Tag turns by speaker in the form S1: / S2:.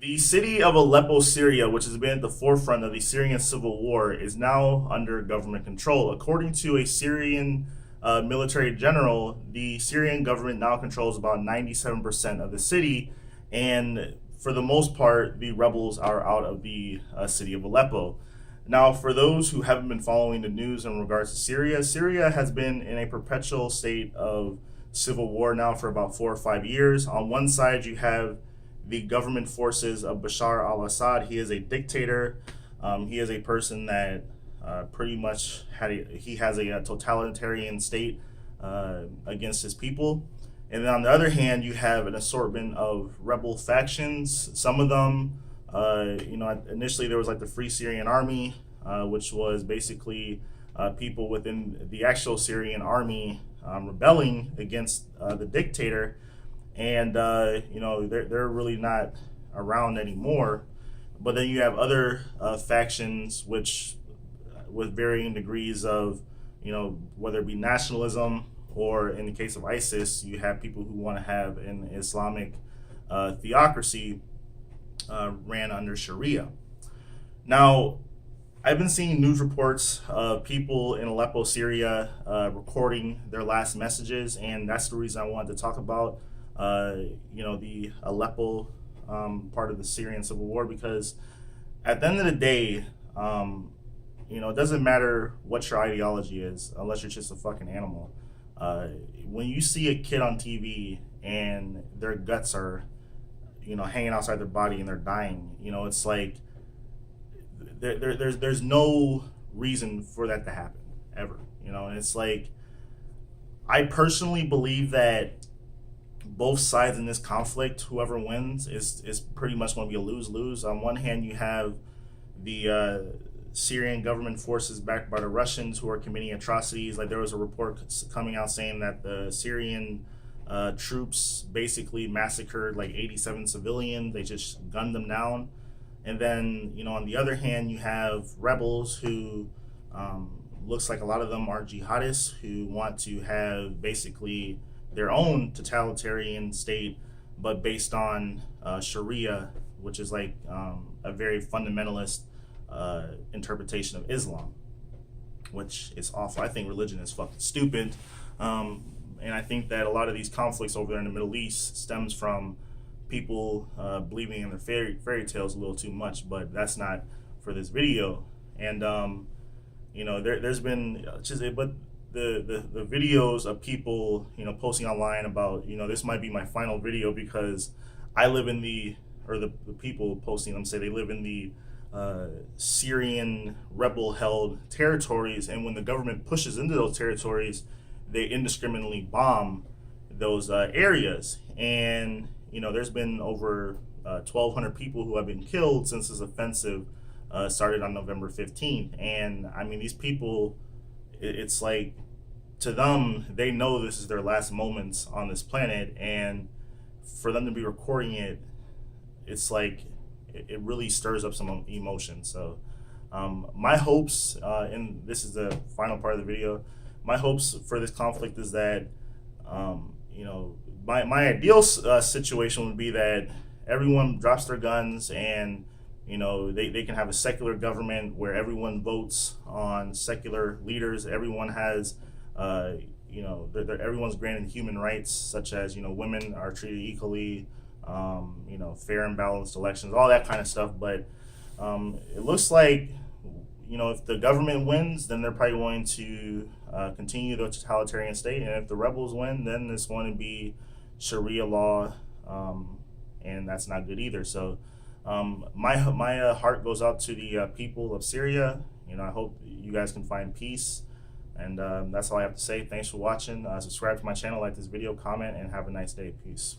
S1: The city of Aleppo, Syria, which has been at the forefront of the Syrian civil war, is now under government control. According to a Syrian military general, the Syrian government now controls about 97% of the city, and for the most part, the rebels are out of the city of Aleppo. Now, for those who haven't been following the news in regards to Syria, Syria has been in a perpetual state of civil war now for about 4 or 5 years. On one side, you have the government forces of Bashar Al Assad. He is a dictator. He is a person that pretty much he has a totalitarian state against his people. And then on the other hand, you have an assortment of rebel factions. Some of them, initially there was like the Free Syrian Army, which was basically people within the actual Syrian army rebelling against the dictator. And they're really not around anymore. But then you have other factions which with varying degrees of whether it be nationalism, or in the case of ISIS, you have people who want to have an Islamic theocracy ran under Sharia. Now, I've been seeing news reports of people in Aleppo, Syria, recording their last messages, and that's the reason I wanted to talk about the Aleppo part of the Syrian civil war, because at the end of the day, it doesn't matter what your ideology is unless you're just a fucking animal. When you see a kid on TV and their guts are, hanging outside their body and they're dying, it's like there's no reason for that to happen ever, and it's like, I personally believe that both sides in this conflict, whoever wins is pretty much going to be a lose-lose. On one hand, you have the Syrian government forces backed by the Russians who are committing atrocities. Like, there was a report coming out saying that the Syrian troops basically massacred like 87 civilians. They just gunned them down. And then, on the other hand, you have rebels who looks like a lot of them are jihadists who want to have basically their own totalitarian state, but based on Sharia, which is like a very fundamentalist interpretation of Islam, which is awful. I think religion is fucking stupid, and I think that a lot of these conflicts over there in the Middle East stems from people believing in their fairy tales a little too much. But that's not for this video. And there's been but the videos of people posting online about this might be my final video because I live in the people posting them say they live in the Syrian rebel-held territories, and when the government pushes into those territories, they indiscriminately bomb those areas. And there's been over 1,200 people who have been killed since this offensive started on November 15th. And I mean, these people, it's like, to them, they know this is their last moments on this planet, and for them to be recording it, it's like it really stirs up some emotion. So my hopes, and this is the final part of the video, my hopes for this conflict is that my ideal situation would be that everyone drops their guns, and they can have a secular government where everyone votes on secular leaders. Everyone has everyone's granted human rights, such as women are treated equally, fair and balanced elections, all that kind of stuff. But it looks like if the government wins, then they're probably going to continue the totalitarian state, and if the rebels win, then it's going to be Sharia law, and that's not good either. So my heart goes out to the people of Syria. I hope you guys can find peace. And that's all I have to say. Thanks for watching. Subscribe to my channel, like this video, comment, and have a nice day. Peace.